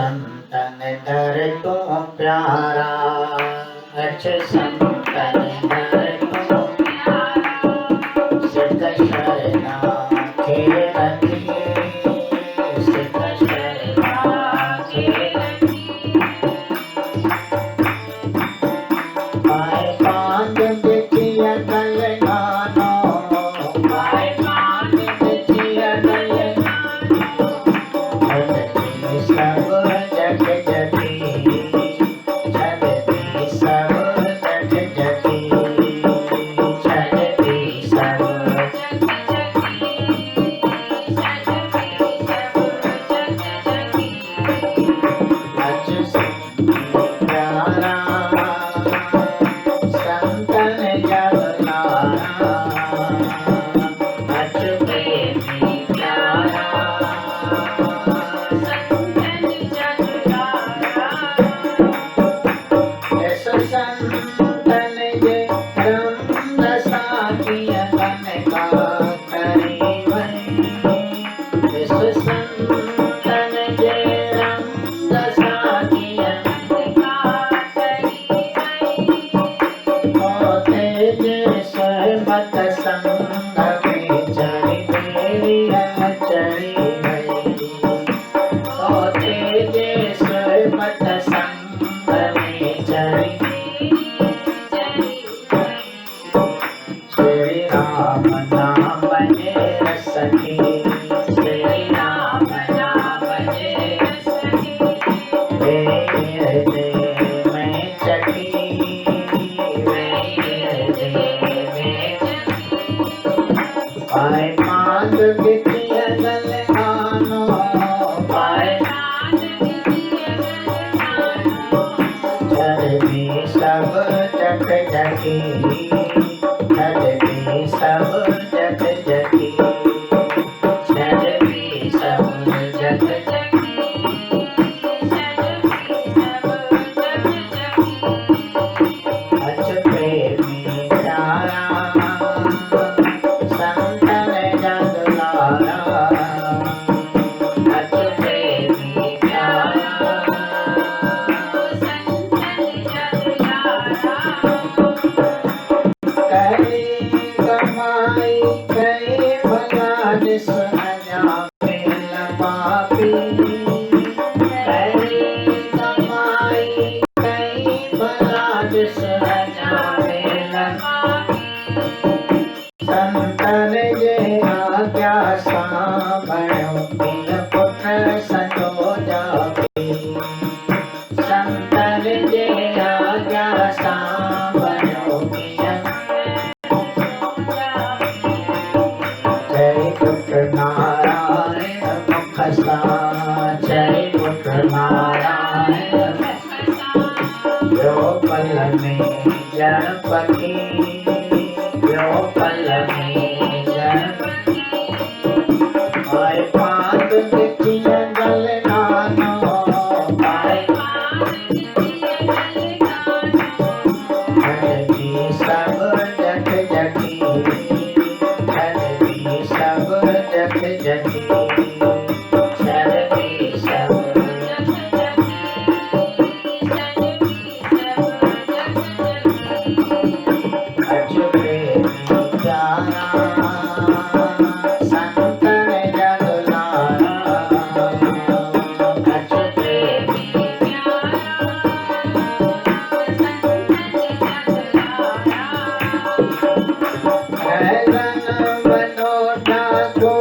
संतन दर तू प्यारा, अच्छे संतन दर तू प्यारा, सिद्ध शरणा के रखिए, सिद्ध शरणा के रखिए। पाए पांच बिटिया गल गानो, पाए पांच बिटिया गल गानो, छड़ती सब जग जगी, छड़ती सब जग जगी, छड़ती सब जग जगी, छड़ती सब जग जगी। अज प्यारा संतन जग लारा, अज प्रेमी प्यारा संतन जग लारा। इस संतन जे ब्रह्म दशा किया का करी वही, इस संतन जे ब्रह्म दशा किया का करी वही, होते जैसे मत संग में चढ़ी देरिया चढ़ी गई, होते जैसे मत संग में चढ़ी चढ़ी गई। श्री राम नाम बजे सखी, श्री राम नाम बजे सखी, हृदय में चखी, हृदय में चखी। पाए पांच बिटिया गल गानो, पाए पांच बिटिया गल गानो, छड़ती सब जग जगी, छड़ती सब जग जगी, छड़ती सब जग जगी, छड़ती सब जग जगी। अज प्रेमी प्यारा संतन जग लारा, अज प्रेमी प्यारा संतन जग लारा। करे कमाई करे भला जिस अजामे न पापी, करे कमाई करे भला जिस अजामे न पापी, संतन जे आज्ञा साभयो बिन पुत्र सजो जापी, संतन जे आज्ञा साभयो बिन जय पुत्र नारायण मुख सा, जय पुत्र नारायण मुख सा, यो पल में गणपति, यो पल में गणपति। पाए पांच बिटिया गल गानो, पाए पांच बिटिया गल गानो, छड़ती सब जग जगी, छड़ती सब जग जगी, छड़ती सब जग जगी, छड़ती सब जग जगी। अज प्रेमी प्यारा संतन जग लारा, अज प्रेमी प्यारा संतन जग लारा। गगन बनोटा को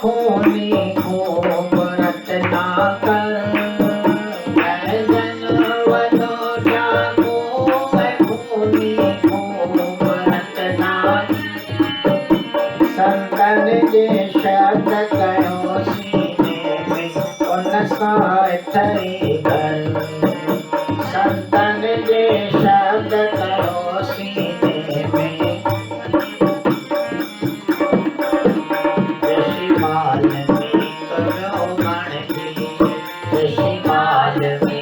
खूनी खूब रत्नाकर, गगन बनोटा को खूनी खूब रत्नाकर, संतन जे शब्द करो सीने में उन साथ घर, संतन जे शब्द करो सीने में, ऋषि वाल्मीकि करो गण की, ऋषि वाल्मीकि